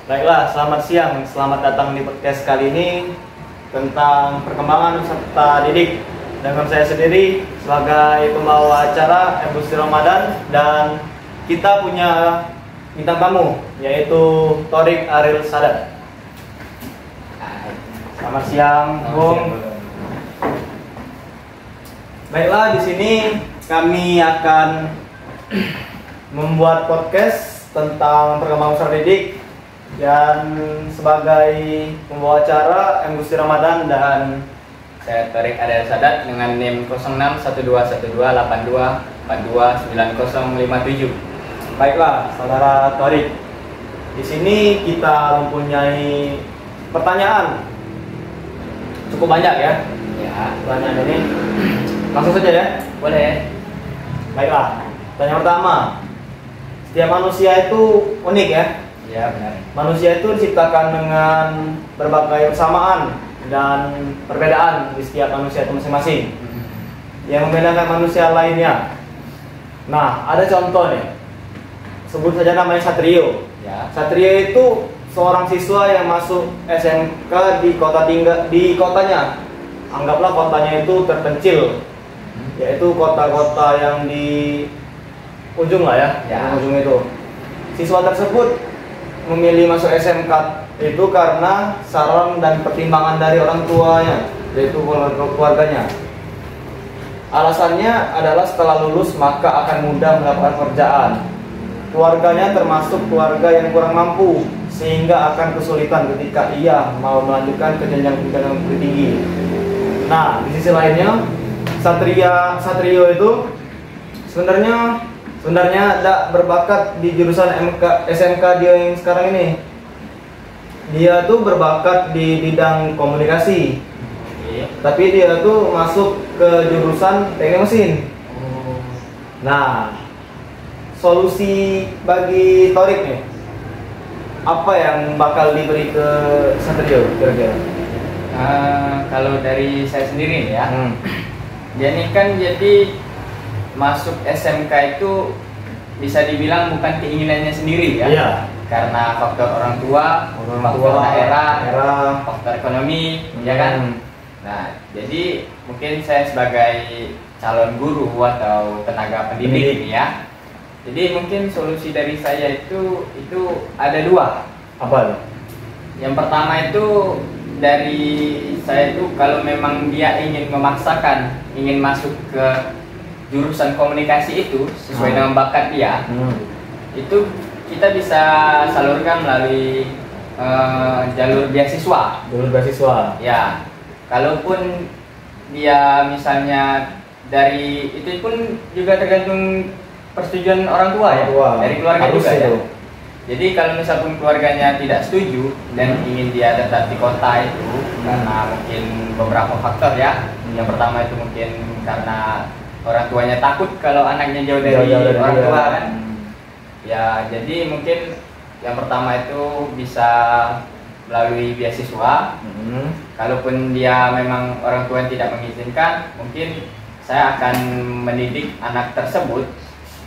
Baiklah, selamat siang. Selamat datang di podcast kali ini tentang perkembangan peserta didik. Dengan saya sendiri sebagai pembawa acara Industri Ramadan, dan kita punya bintang tamu yaitu Thorik Ariel Sadat. Selamat siang, Bung. Baiklah, di sini kami akan membuat podcast tentang perkembangan peserta didik. Dan sebagai pembawa acara Industri Ramadan, dan saya Thorik Ariel Sadat dengan NIM 06121282429057. baiklah, saudara Thorik. Di sini kita mempunyai pertanyaan cukup banyak ya. Ya, Pertanyaan ini langsung saja ya. boleh. Baiklah. Pertanyaan pertama. Setiap manusia itu unik ya. Ya, benar. Manusia itu diciptakan dengan berbagai persamaan dan perbedaan di setiap manusia itu masing-masing yang membedakan manusia lainnya. Nah, ada contoh nih. Sebut saja namanya Satrio. Ya. Satrio itu seorang siswa yang masuk SMK di kotanya. Anggaplah kotanya itu terpencil, yaitu kota-kota yang di ujung lah ya, Ya. ujung itu. Siswa tersebut memilih masuk SMK itu karena saran dan pertimbangan dari orang tuanya, yaitu keluarganya. Alasannya adalah setelah lulus maka akan mudah mendapatkan pekerjaan. Keluarganya termasuk keluarga yang kurang mampu, sehingga akan kesulitan ketika ia mau melanjutkan ke jenjang pendidikan yang lebih tinggi. Nah, di sisi lainnya, Satrio itu sebenarnya tidak berbakat di jurusan SMK dia yang sekarang ini. Dia tuh berbakat di bidang komunikasi. Iya. Tapi dia tuh masuk ke jurusan teknik mesin. Nah, solusi bagi Thorik nih, apa yang bakal diberi ke Satrio kira-kira? Kalau dari saya sendiri nih ya, dia ini kan jadi masuk SMK itu bisa dibilang bukan keinginannya sendiri ya. Iya. Karena faktor orang tua, faktor daerah, faktor ekonomi, ya kan. Nah, jadi mungkin saya sebagai calon guru atau tenaga pendidik ini ya. Jadi mungkin solusi dari saya itu ada dua. Apa tuh? Yang pertama itu dari saya itu kalau memang dia ingin memaksakan ingin masuk ke jurusan komunikasi itu sesuai dengan bakat dia, itu kita bisa salurkan melalui jalur beasiswa. Jalur beasiswa. Ya, kalaupun dia misalnya dari itu pun juga tergantung persetujuan orang tua ya, dari keluarga harus juga itu. ya. Jadi kalau misalkan keluarganya tidak setuju dan ingin dia tetap di kota itu karena mungkin beberapa faktor ya. Yang pertama itu mungkin karena orang tuanya takut kalau anaknya jauh dari orang tua kan. Ya, jadi mungkin yang pertama itu bisa melalui beasiswa. Kalaupun dia memang orang tua yang tidak mengizinkan, mungkin saya akan mendidik anak tersebut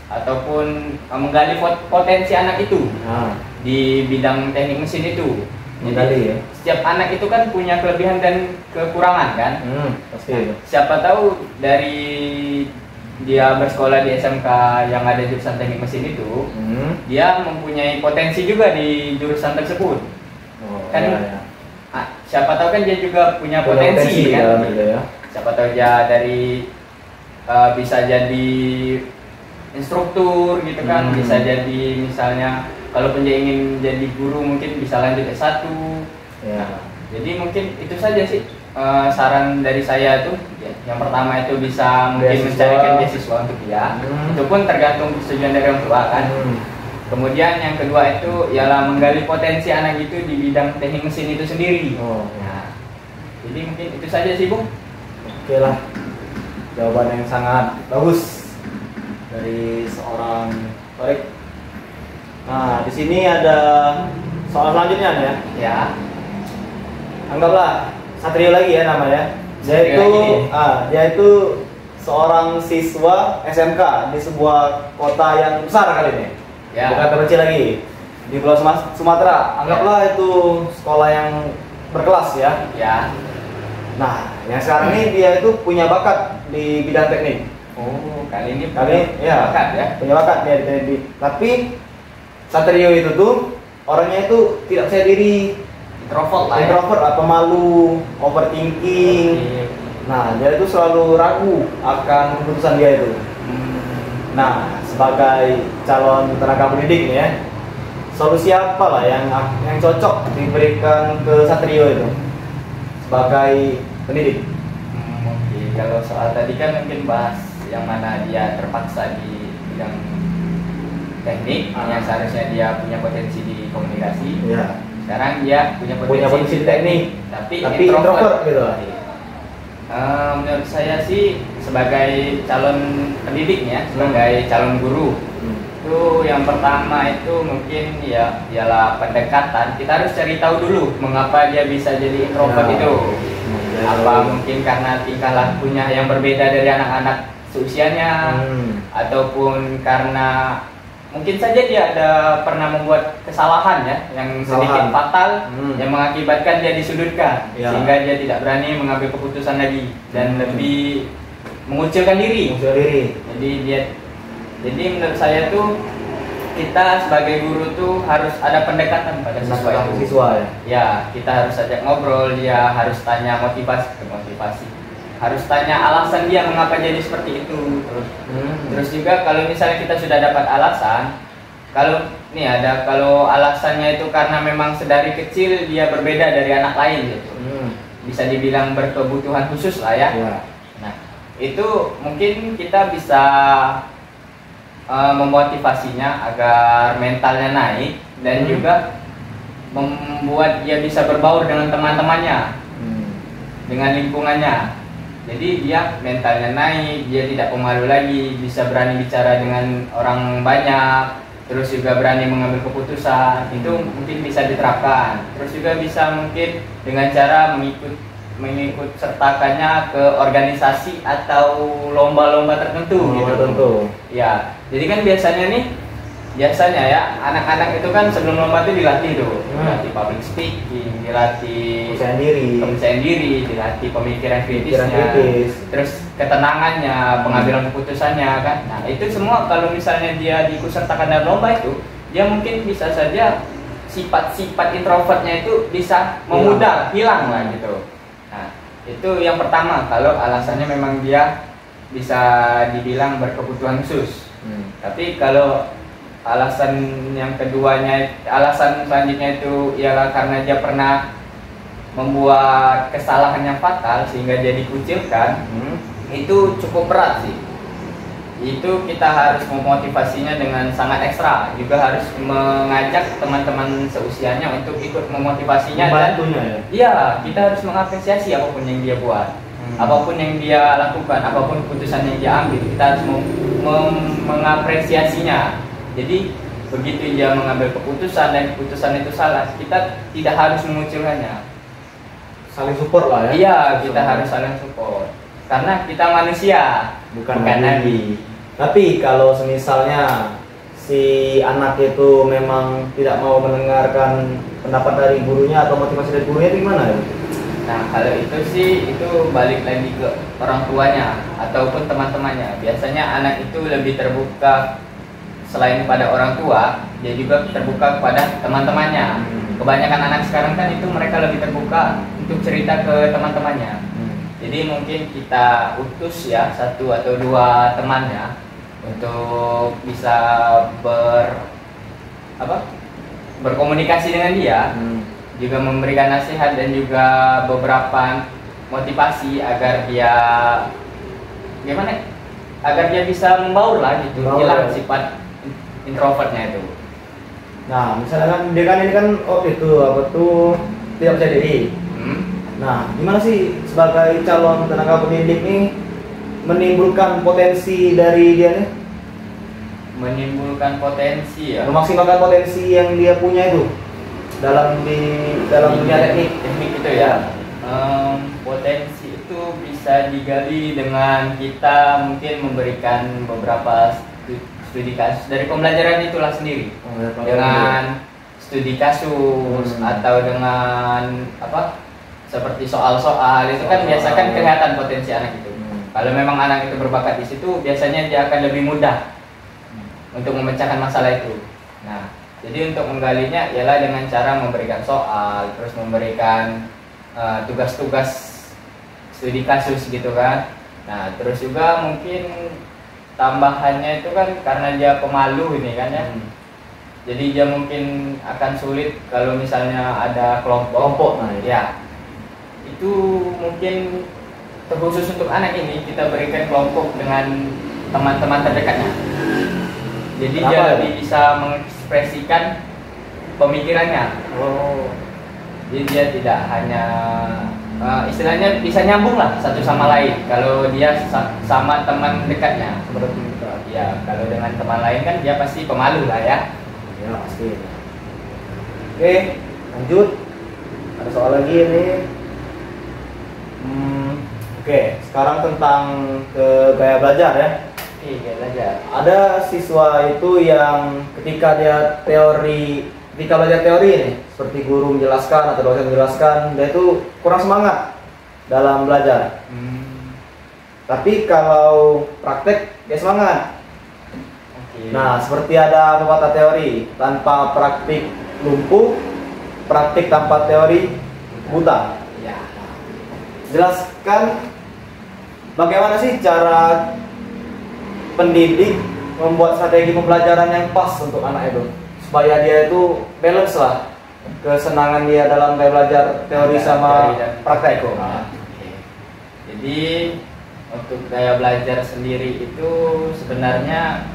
ataupun menggali potensi anak itu di bidang teknik mesin itu. Menggali ya. Setiap anak itu kan punya kelebihan dan kekurangan kan. Pasti. Siapa tahu dari dia bersekolah di SMK yang ada jurusan teknik mesin itu, dia mempunyai potensi juga di jurusan tersebut. Kan ya. Siapa tahu kan dia juga punya potensi kan. Ya. Siapa tahu dia dari bisa jadi instruktur gitu kan, bisa jadi misalnya kalaupun dia ingin jadi guru mungkin bisa lanjut S1. Ya. Jadi mungkin itu saja sih saran dari saya tuh. Yang pertama itu bisa mungkin mencarikan beasiswa untuk dia. Itu pun tergantung persetujuan dari orang tua kan. Kemudian yang kedua itu ialah menggali potensi anak itu di bidang teknik mesin itu sendiri. Nah, jadi mungkin itu saja sih, Bung. Oke lah. Jawaban yang sangat bagus dari seorang Thorik. Nah, di sini ada soal selanjutnya ya. Ya. Anggaplah Satrio lagi ya namanya. Dia itu seorang siswa SMK di sebuah kota yang besar kali ini. Ya. Bukan terkecil lagi. di Pulau Sumatera. Anggaplah itu sekolah yang berkelas ya. Ya. Nah, yang sekarang ini dia itu punya bakat di bidang teknik. Oh, kali ini Ya, bakat ya. punya bakat dia di teknik. Tapi Satrio itu tuh orangnya itu tidak percaya diri, Introvert lah ya. introvert atau malu, overthinking. Oke. Nah, dia itu selalu ragu akan keputusan dia itu. Nah, sebagai calon tenaga pendidik nih ya, solusi apa lah yang cocok diberikan ke Satrio itu sebagai pendidik? Oke, kalau soal tadi kan mungkin bahas yang mana dia terpaksa di bidang teknik, yang seharusnya dia punya potensi di komunikasi. Ya. Sekarang dia punya Potensi di teknik, tapi introvert gitu. Menurut saya sih sebagai calon pendidiknya, sebagai calon guru, itu yang pertama itu mungkin ya ialah pendekatan. Kita harus cari tahu dulu mengapa dia bisa jadi introvert itu. Apa mungkin karena tingkah lakunya yang berbeda dari anak-anak seusianya, ataupun karena mungkin saja dia ada pernah membuat kesalahan ya yang sedikit fatal, yang mengakibatkan dia disudutkan, sehingga dia tidak berani mengambil keputusan lagi dan lebih mengucilkan diri. Jadi menurut saya tuh kita sebagai guru tuh harus ada pendekatan pada siswa itu. Ya, kita harus ajak ngobrol, dia harus tanya motivasi, harus tanya alasan dia mengapa jadi seperti itu. Terus juga kalau misalnya kita sudah dapat alasan, kalau alasannya itu karena memang sedari kecil dia berbeda dari anak lain gitu, bisa dibilang berkebutuhan khusus lah ya. Nah, itu mungkin kita bisa memotivasinya agar mentalnya naik dan juga membuat dia bisa berbaur dengan teman-temannya, dengan lingkungannya. Jadi dia mentalnya naik, dia tidak pemalu lagi, bisa berani bicara dengan orang banyak, terus juga berani mengambil keputusan. Itu mungkin bisa diterapkan. Terus juga bisa mungkin dengan cara mengikut sertakannya ke organisasi atau lomba-lomba tertentu gitu. Ya, jadi kan biasanya ya anak-anak itu kan sebelum lomba itu dilatih tuh, dilatih public speaking, dilatih kepercayaan diri, dilatih pemikiran kritisnya, terus ketenangannya, pengambilan keputusannya kan. Nah itu semua kalau misalnya dia diikutsertakan dalam lomba itu, dia mungkin bisa saja sifat-sifat introvertnya itu bisa memudar, hilang lah gitu. Nah itu yang pertama kalau alasannya memang dia bisa dibilang berkebutuhan khusus. Tapi kalau alasan selanjutnya itu ialah karena dia pernah membuat kesalahan yang fatal sehingga dia dikucilkan, itu cukup berat sih. Itu kita harus memotivasinya dengan sangat ekstra, juga harus mengajak teman-teman seusianya untuk ikut memotivasinya. Iya, kita harus mengapresiasi apapun yang dia buat, apapun yang dia lakukan, apapun keputusan yang dia ambil, kita harus mengapresiasinya. Jadi begitu dia mengambil keputusan dan keputusan itu salah, kita tidak harus mengucilkannya. Saling support lah ya. Iya, kita harus saling support. Karena kita manusia, bukan nabi. Tapi kalau semisalnya si anak itu memang tidak mau mendengarkan pendapat dari gurunya atau motivasi dari gurunya, itu gimana ya? Nah, kalau itu sih itu balik lagi ke orang tuanya ataupun teman-temannya. Biasanya anak itu lebih terbuka. Selain pada orang tua, dia juga terbuka kepada teman-temannya. Kebanyakan anak sekarang kan itu mereka lebih terbuka untuk cerita ke teman-temannya. Jadi mungkin kita utus ya 1 atau 2 temannya untuk bisa berkomunikasi dengan dia, juga memberikan nasihat dan juga beberapa motivasi agar dia bisa membaur lah gitu, hilang sifat introvertnya itu. Nah, misalnya kan dia kan ini kan tidak percaya diri. Nah, gimana sih sebagai calon tenaga pendidik nih menimbulkan potensi dari dia nih? Menimbulkan potensi ya. Memaksimalkan potensi yang dia punya itu dalam dunia teknik itu ya. Potensi itu bisa digali dengan kita mungkin memberikan beberapa studi kasus dari pembelajaran itulah sendiri, dengan studi kasus atau dengan apa seperti soal-soal itu kan biasakan kelihatan potensi anak itu. Kalau memang anak itu berbakat di situ, biasanya dia akan lebih mudah untuk memecahkan masalah itu. Nah, jadi untuk menggalinya ialah dengan cara memberikan soal, terus memberikan tugas-tugas studi kasus gitu kan. Nah, terus juga mungkin tambahannya itu kan karena dia pemalu ini kan ya. Jadi dia mungkin akan sulit kalau misalnya ada kelompok. Nah, ya. Itu mungkin terkhusus untuk anak ini kita berikan kelompok dengan teman-teman terdekatnya. Jadi dia lebih bisa mengekspresikan pemikirannya. Jadi dia tidak hanya istilahnya bisa nyambung lah satu sama lain. Kalau dia sama teman dekatnya, ya kalau dengan teman lain kan dia pasti pemalu lah ya. Ya pasti. Oke, lanjut. Ada soal lagi nih. Oke, sekarang tentang gaya belajar ya. Gaya belajar. Ada siswa itu yang ketika belajar teori nih, seperti guru menjelaskan atau dosen menjelaskan, dia itu kurang semangat dalam belajar. Tapi kalau praktek dia semangat. Nah, seperti ada pepatah teori, tanpa praktik lumpuh, praktik tanpa teori buta. Ya. Jelaskan bagaimana sih cara pendidik membuat strategi pembelajaran yang pas untuk anak itu, supaya dia itu balance lah kesenangan dia dalam belajar teori sama praktek. Jadi untuk gaya belajar sendiri itu sebenarnya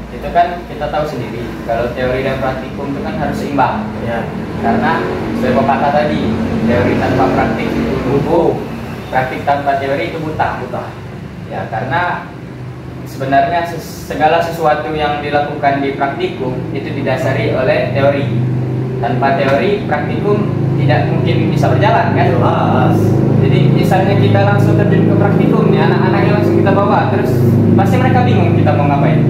itu kan kita tahu sendiri kalau teori dan praktikum itu kan harus seimbang ya. Karena sesuai pepatah tadi, teori tanpa praktik itu lumpuh, praktik tanpa teori itu buta. Ya, karena sebenarnya segala sesuatu yang dilakukan di praktikum itu didasari oleh teori. Tanpa teori, praktikum tidak mungkin bisa berjalan kan? Jadi misalnya kita langsung terjun ke praktikum nih, anak-anaknya langsung kita bawa, terus pasti mereka bingung kita mau ngapain.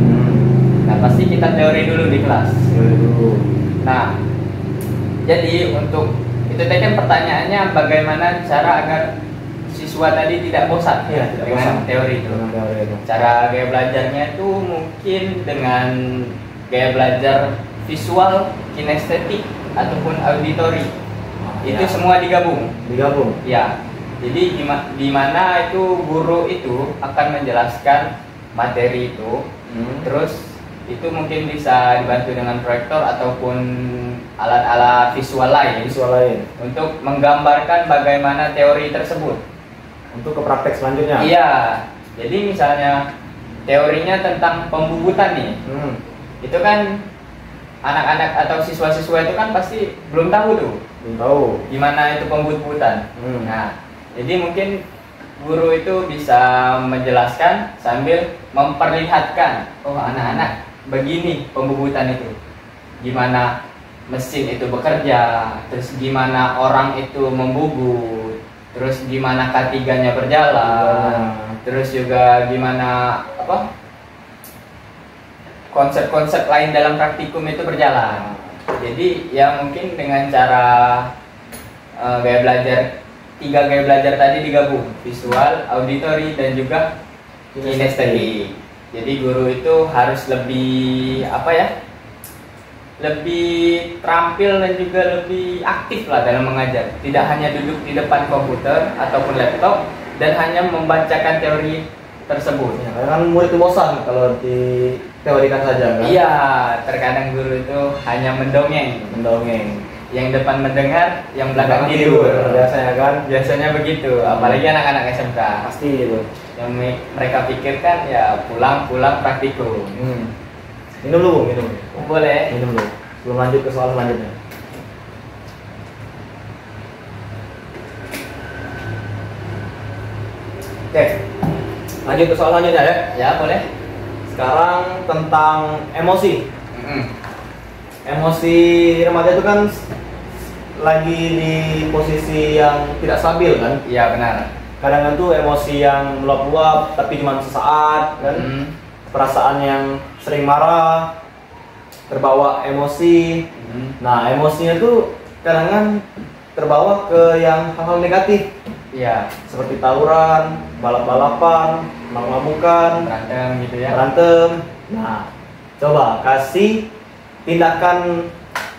Nah, pasti kita teori dulu di kelas. Nah, jadi untuk itu tadi kan pertanyaannya bagaimana cara agar siswa tadi tidak bosan dengan teori itu. Cara gaya belajarnya itu mungkin dengan gaya belajar visual, kinestetik ataupun auditori. Itu semua digabung. Ya. Jadi di mana itu guru itu akan menjelaskan materi itu. Terus itu mungkin bisa dibantu dengan proyektor ataupun alat-alat visual lain untuk menggambarkan bagaimana teori tersebut untuk ke praktek selanjutnya. Iya, jadi misalnya teorinya tentang pembubutan nih, itu kan anak-anak atau siswa-siswa itu kan pasti belum tahu gimana itu pembubutan. Nah, jadi mungkin guru itu bisa menjelaskan sambil memperlihatkan, oh anak-anak begini pembubutan itu, gimana mesin itu bekerja, terus gimana orang itu membubut, terus gimana K3-nya berjalan, terus juga gimana konsep-konsep lain dalam praktikum itu berjalan. Jadi ya mungkin dengan cara gaya belajar, 3 gaya belajar tadi digabung, visual, auditori, dan juga kinestetik. Jadi guru itu harus lebih lebih terampil dan juga lebih aktif lah dalam mengajar. Tidak hanya duduk di depan komputer ataupun laptop dan hanya membacakan teori tersebut. Ya, karena kan murid itu bosan kalau diteorikan saja kan? Iya, terkadang guru itu hanya mendongeng. Yang depan mendengar, yang belakang tidur. Biasanya kan? Biasanya begitu, apalagi anak-anak SMK. Pasti itu. Yang mereka pikirkan ya pulang praktikum. Minum dulu, Boleh. Minum dulu. Sebelum lanjut ke soal selanjutnya. Oke, lanjut ke soal selanjutnya ya. Ya boleh. Sekarang tentang emosi. Emosi remaja itu kan lagi di posisi yang tidak stabil kan? Iya benar. Kadang tuh emosi yang meluap-luap tapi cuma sesaat kan, perasaan yang sering marah, terbawa emosi. Nah, emosinya tuh kadang terbawa ke yang hal-hal negatif. Iya. Seperti tawuran, balap-balapan, mabuk-mabukan, Berantem gitu ya. berantem. Nah, coba kasih tindakan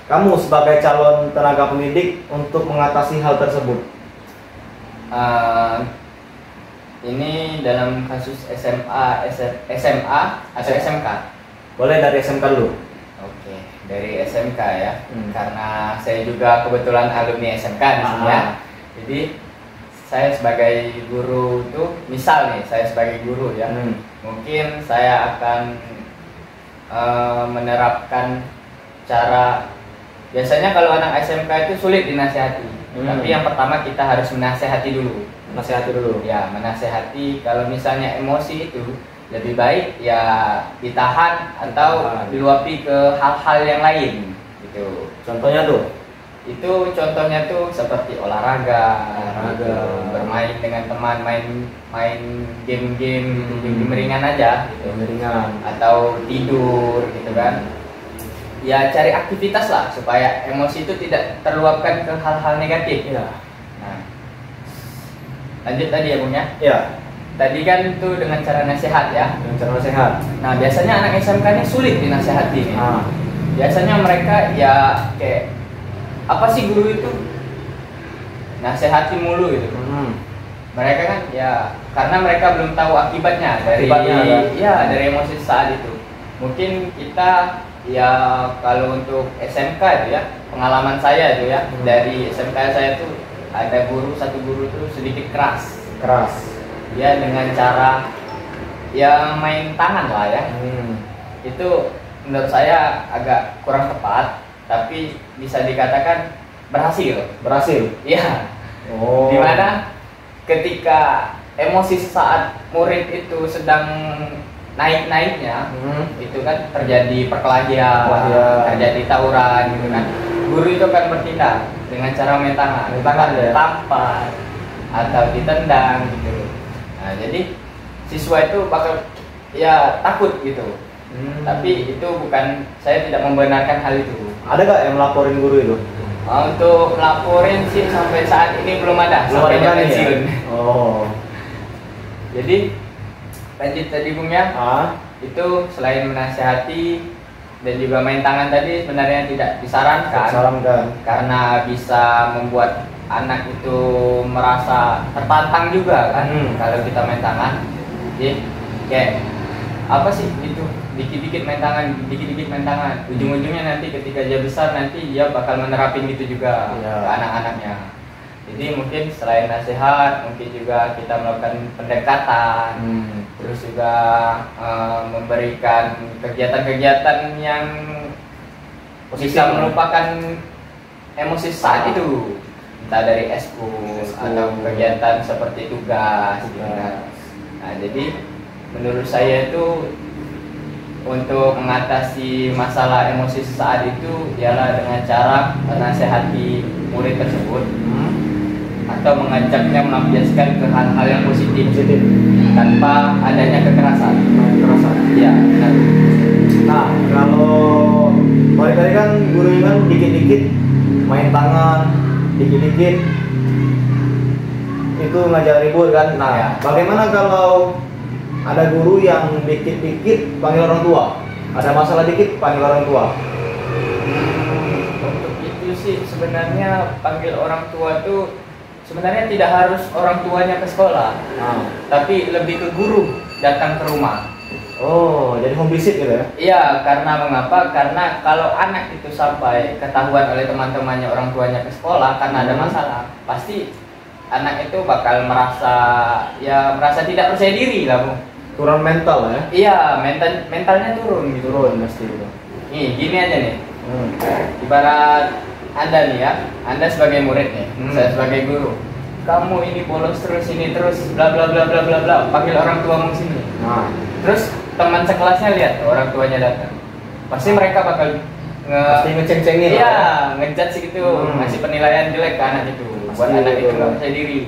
kamu sebagai calon tenaga pendidik untuk mengatasi hal tersebut. Ini dalam kasus SMA atau SMK? Boleh dari SMK dulu. Oke, dari SMK ya. Karena saya juga kebetulan alumni SMK di sini ya. Jadi saya sebagai guru tuh, misal nih saya sebagai guru ya, mungkin saya akan menerapkan cara. Biasanya kalau anak SMK itu sulit dinasehati, tapi yang pertama kita harus menasehati dulu. Nasihati dulu. Ya, menasehati. Kalau misalnya emosi itu lebih baik ya ditahan atau diluapi ke hal-hal yang lain gitu. Contohnya tuh? Itu contohnya tuh seperti olahraga, Olahraga. bermain dengan teman, main game-game, game ringan aja gitu. Ringan. Atau tidur gitu kan. Ya cari aktivitas lah supaya emosi itu tidak terluapkan ke hal-hal negatif. Iya. Nah, lanjut tadi ya Bung ya. Iya. Tadi kan itu dengan cara nasihat ya. Dengan cara nasihat. Nah biasanya anak SMK ini sulit dinasehati nih. Biasanya mereka ya kayak apa sih guru itu nasehati mulu gitu. Mereka kan ya karena mereka belum tahu akibatnya dari ya dari emosi saat itu. Mungkin kita ya kalau untuk SMK itu ya, pengalaman saya itu ya, dari SMK saya tuh ada satu guru tuh sedikit keras. Ya dengan cara ya main tangan lah ya. Itu menurut saya agak kurang tepat, tapi bisa dikatakan berhasil. Iya. Dimana ketika emosi saat murid itu sedang naik-naiknya, itu kan terjadi perkelahian, terjadi tawuran gitu kan. Guru itu akan bertindak dengan cara main tangan ya, tampar atau ditendang gitu. Nah, jadi siswa itu bakal ya takut gitu. Tapi itu bukan, saya tidak membenarkan hal itu. Ada gak yang melaporin guru itu? Untuk laporin sih sampai saat ini belum ada, sampai dia pensiun. Jadi lanjut tadi Bung ya, itu selain menasihati dan juga main tangan tadi sebenarnya tidak disarankan. Karena bisa membuat anak itu merasa tertantang juga kan. Kalau kita main tangan, jadi kayak apa sih itu dikit-dikit main tangan, ujung-ujungnya nanti ketika dia besar nanti dia bakal menerapin itu juga ke anak-anaknya. Jadi mungkin selain nasihat, mungkin juga kita melakukan pendekatan, terus juga memberikan kegiatan-kegiatan yang bisa melupakan emosi saat itu, entah dari eskul atau kegiatan seperti tugas gitu kan. Nah, jadi menurut saya itu untuk mengatasi masalah emosi saat itu ialah dengan cara menasehati murid tersebut atau mengajaknya melampiaskan ke hal-hal yang positif tanpa adanya kekerasan. Ya, benar. Nah, kalau balik tadi kan gurunya kan dikit-dikit main tangan, dikit-dikit itu ngajak ribut kan. Nah, bagaimana kalau ada guru yang dikit-dikit panggil orang tua? Ada masalah dikit panggil orang tua. Untuk itu sih sebenarnya panggil orang tua tuh sebenarnya tidak harus orang tuanya ke sekolah, tapi lebih ke guru datang ke rumah. Oh, jadi home visit gitu ya? Iya, karena mengapa? Karena kalau anak itu sampai ketahuan oleh teman-temannya orang tuanya ke sekolah karena ada masalah, pasti anak itu bakal merasa tidak percaya diri lah, Bung. Turun mental ya? Iya, mentalnya turun gitu. Turun pasti itu. Nih, gini aja nih. Ibarat Anda nih ya, Anda sebagai murid nih, saya sebagai guru. Kamu ini bolos terus, ini terus, bla bla bla bla bla bla. Panggil orang tuamu sini. Terus teman sekelasnya lihat orang tuanya datang. Pasti mereka bakal ngeceng-cengin. Iya, ngejudge gitu, ngasih penilaian jelek ke anak itu. Buat anak itu nggak percaya diri.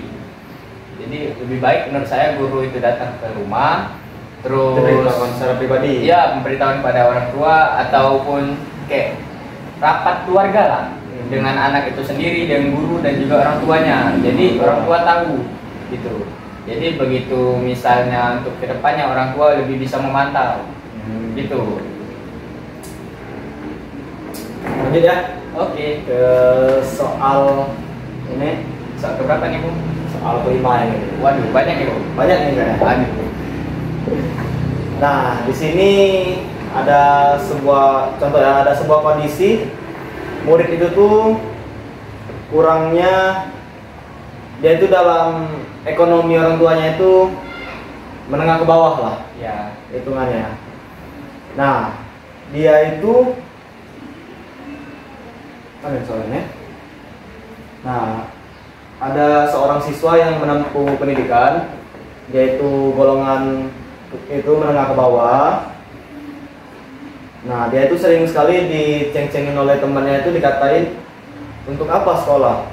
Jadi lebih baik menurut saya guru itu datang ke rumah, terus Diberitahukan secara pribadi. ya memberitahukan pada orang tua ataupun kayak rapat keluarga lah dengan anak itu sendiri, dengan guru dan juga orang tuanya. Jadi orang tua tahu gitu. Jadi begitu misalnya untuk kedepannya orang tua lebih bisa memantau gitu. Lanjut ya Oke. ke soal ini, Soal keberapa nih Bu? soal kelima ini. Waduh banyak nih Bu. Banyak nih kayaknya. Aduh. Nah, di sini ada sebuah contoh ya, ada sebuah kondisi murid itu tuh kurangnya dia itu dalam ekonomi orang tuanya itu menengah ke bawah lah Ya. hitungannya. Nah, dia itu soalnya. Nah, ada seorang siswa yang menempuh pendidikan, yaitu golongan itu menengah ke bawah. Nah, dia itu sering sekali diceng-cengin oleh temannya, itu dikatain, untuk apa sekolah?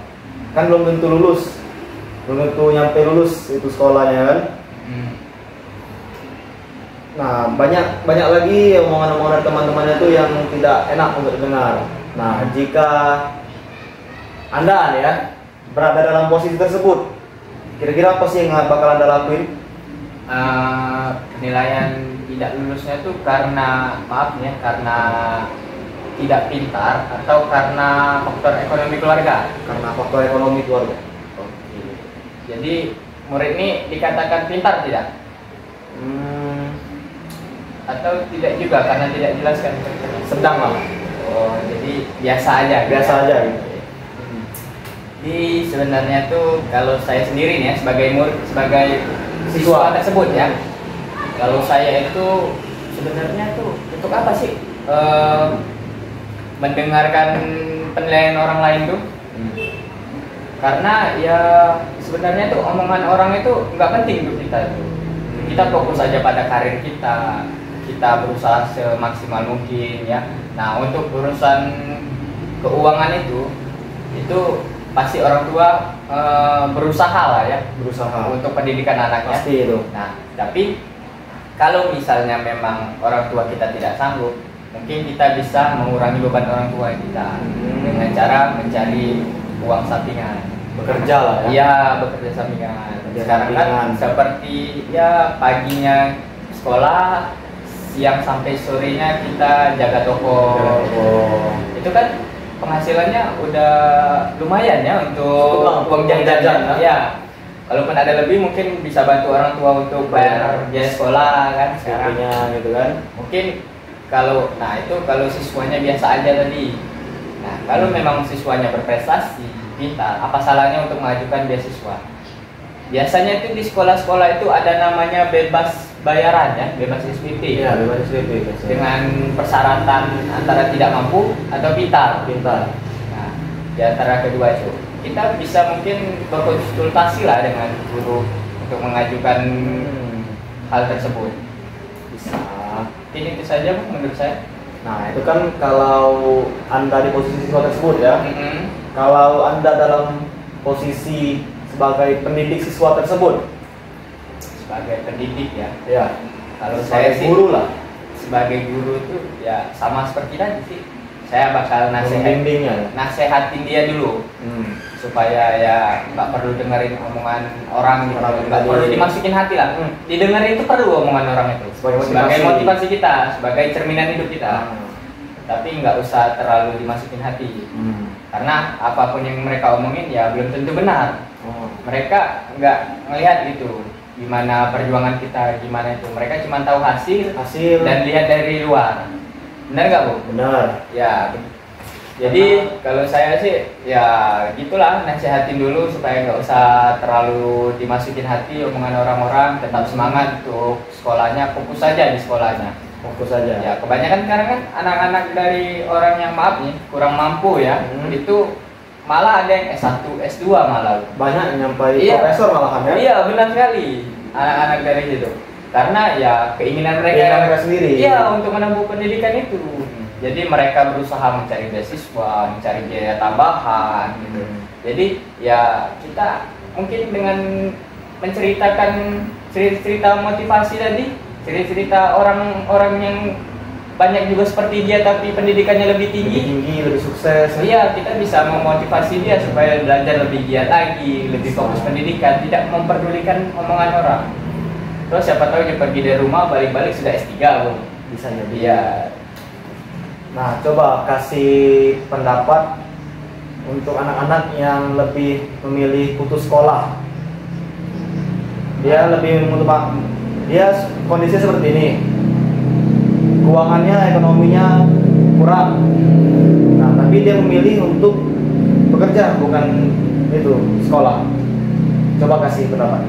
Kan belum tentu lulus, belum tentu nyampe lulus itu sekolahnya kan. Nah, banyak lagi omongan-omongan teman-temannya itu yang tidak enak untuk didengar. Nah, jika Anda ya berada dalam posisi tersebut, kira-kira apa sih yang bakal Anda lakuin? Penilaian tidak lulusnya itu karena maaf ya, karena tidak pintar atau karena faktor ekonomi keluarga. Karena faktor ekonomi keluarga. Oke. Jadi murid ini dikatakan pintar tidak? Atau tidak juga karena tidak jelaskan? Sedang lah. Oh, jadi biasa aja. Biasa aja gitu. Jadi sebenarnya tuh kalau saya sendiri nih ya, sebagai murid, sebagai siswa tersebut ya, kalau saya itu sebenarnya tuh untuk apa sih mendengarkan penilaian orang lain tuh? Karena ya sebenarnya tuh omongan orang itu nggak penting untuk kita tuh. Kita fokus aja pada karir kita, kita berusaha semaksimal mungkin ya. Nah, untuk urusan keuangan itu pasti orang tua berusaha lah ya, Berusaha untuk pendidikan anaknya. pasti itu. Nah, tapi kalau misalnya memang orang tua kita tidak sanggup, mungkin kita bisa mengurangi beban orang tua kita dengan cara mencari uang sampingan. Bekerja lah ya. Iya, bekerja sampingan. Bekerja Sekarang kan sampingan. seperti ya paginya sekolah, siang sampai sorenya kita jaga toko. Itu kan penghasilannya udah lumayan ya untuk uang jajan ya. Kalaupun ada lebih mungkin bisa bantu orang tua untuk bayar biaya sekolah kan sekarang. Gitu kan. Mungkin kalau kalau siswanya biasa aja tadi. Nah, kalau memang siswanya berprestasi, pintar, apa salahnya untuk mengajukan beasiswa? Biasanya itu di sekolah-sekolah itu ada namanya bebas bayaran ya, bebas SPP. Iya, bebas SPP Dengan persyaratan antara tidak mampu atau pintar. Nah, di antara kedua itu kita bisa mungkin berkonsultasi lah dengan guru untuk mengajukan hal tersebut. Bisa. Ini itu saja Bu, menurut saya. Nah, itu kan kalau Anda di posisi siswa tersebut ya. Kalau Anda dalam posisi sebagai pendidik siswa tersebut, Sebagai pendidik ya. ya. Kalau Sebagai saya sih guru lah, sebagai guru itu ya sama seperti tadi sih. Saya bakal membimbingnya. nasehatin dia dulu supaya ya nggak perlu dengerin omongan orang gitu. Nggak perlu dimasukin hati lah. Didengerin itu perlu omongan orang itu sebagai motivasi kita, sebagai cerminan hidup kita. Tapi nggak usah terlalu dimasukin hati. Karena apapun yang mereka omongin ya belum tentu benar. Mereka nggak ngelihat gitu gimana perjuangan kita, gimana itu. Mereka cuma tahu hasil dan lihat dari luar. Benar nggak Bu? Benar. Ya. Jadi kalau saya sih ya gitulah, nasihatin dulu supaya nggak usah terlalu dimasukin hati omongan orang-orang. Tetap semangat untuk sekolahnya, fokus saja di sekolahnya. Fokus saja. Ya kebanyakan sekarang kan anak-anak dari orang yang maaf nih kurang mampu ya, itu malah ada yang S1, S2 malah. Banyak yang nyampai profesor malahan ya. Iya benar sekali anak-anak dari situ. Karena ya keinginan mereka sendiri. Iya, untuk menempuh pendidikan itu. Jadi mereka berusaha mencari beasiswa, mencari biaya tambahan gitu. Jadi ya kita mungkin dengan menceritakan cerita motivasi tadi cerita orang-orang yang banyak juga seperti dia tapi pendidikannya lebih tinggi, lebih sukses. Iya, kita bisa memotivasi dia supaya belajar lebih giat lagi, lebih fokus pendidikan, tidak memperdulikan omongan orang. Terus siapa tahu dia pergi dari rumah balik-balik sudah S3, Bung. Bisa jadi. Iya. Nah, coba kasih pendapat untuk anak-anak yang lebih memilih putus sekolah. Dia lebih dia kondisinya seperti ini, keuangannya, ekonominya kurang. Nah, tapi dia memilih untuk bekerja, bukan itu sekolah. Coba kasih pendapat.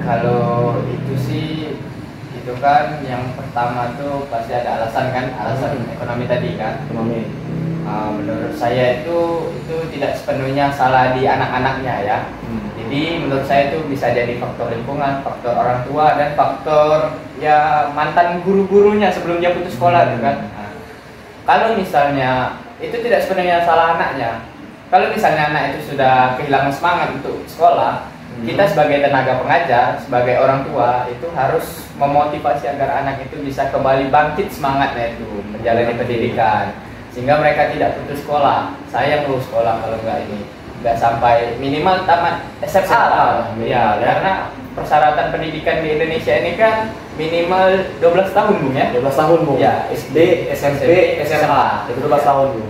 Kalau itu sih, itu kan yang pertama tuh pasti ada alasan kan, alasan ekonomi tadi kan. Ekonomi. Menurut saya itu tidak sepenuhnya salah di anak-anaknya ya. Jadi menurut saya itu bisa jadi faktor lingkungan, faktor orang tua, dan faktor ya mantan guru-gurunya sebelum dia putus sekolah gitu kan. Nah, kalau misalnya itu tidak sepenuhnya salah anaknya. Kalau misalnya anak itu sudah kehilangan semangat untuk sekolah, kita sebagai tenaga pengajar, sebagai orang tua itu harus memotivasi agar anak itu bisa kembali bangkit semangatnya itu menjalani pendidikan, sehingga mereka tidak putus sekolah. Sayang lu sekolah kalau nggak sampai minimal tamat SMA lah. Ya, karena persyaratan pendidikan di Indonesia ini kan minimal 12 tahun Bung ya. 12 tahun Bung. Ya, SD, SMP, SMA. Itu 12 tahun Bung.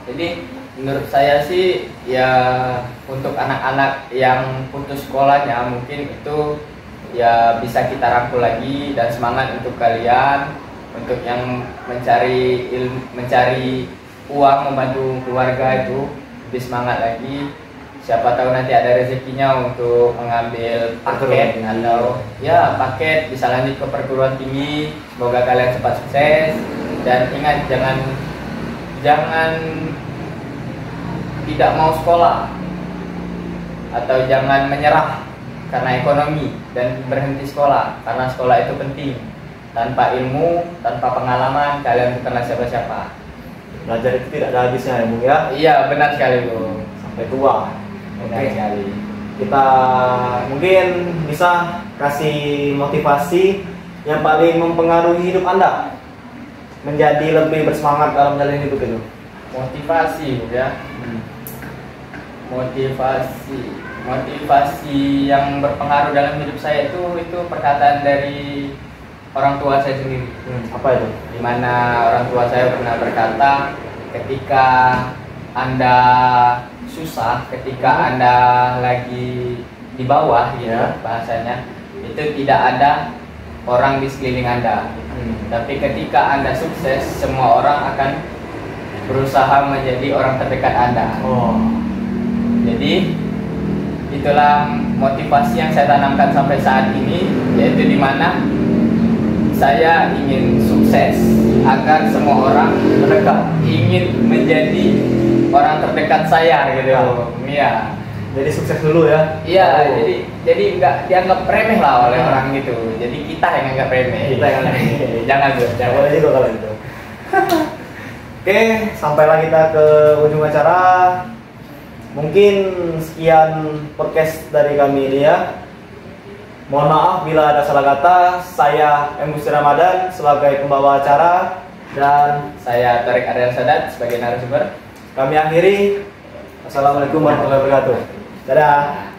Jadi menurut saya sih ya untuk anak-anak yang putus sekolahnya mungkin itu ya bisa kita rangkul lagi dan semangat untuk kalian untuk yang mencari uang membantu keluarga itu lebih semangat lagi. Siapa tahu nanti ada rezekinya untuk mengambil paket atau ya paket bisa lanjut ke perguruan tinggi. Semoga kalian cepat sukses dan ingat jangan tidak mau sekolah atau jangan menyerah karena ekonomi dan berhenti sekolah, karena sekolah itu penting. Tanpa ilmu, tanpa pengalaman, kalian bukanlah siapa-siapa. Belajar itu tidak ada habisnya ya Bung ya. Iya, benar sekali Bung. Sampai tua. Benar sekali. Kita mungkin bisa kasih motivasi yang paling mempengaruhi hidup Anda menjadi lebih bersemangat dalam menjalani hidup itu. Motivasi Bung ya. Motivasi yang berpengaruh dalam hidup saya itu perkataan dari orang tua saya sendiri. Apa itu? Dimana orang tua saya pernah berkata, ketika Anda susah, ketika Anda lagi di bawah gitu bahasanya, itu tidak ada orang di sekeliling Anda. Tapi ketika Anda sukses, semua orang akan berusaha menjadi orang terdekat Anda. Jadi itulah motivasi yang saya tanamkan sampai saat ini, yaitu dimana saya ingin sukses agar semua orang mendekat, ingin menjadi orang terdekat saya gitu. Iya. Jadi sukses dulu ya. Iya, jadi nggak dianggap remeh lah oleh orang gitu. Jadi kita yang anggap remeh. Kita yang remeh. Jangan tuh, jangan. Boleh juga kalau gitu. Oke, sampailah kita ke ujung acara. Mungkin sekian podcast dari kami ini ya. Mohon maaf bila ada salah kata. Saya M. Gusti Ramadan sebagai pembawa acara dan saya Tarik Ariel Sadat sebagai narasumber. Kami akhiri. Assalamualaikum warahmatullahi wabarakatuh. Dadah.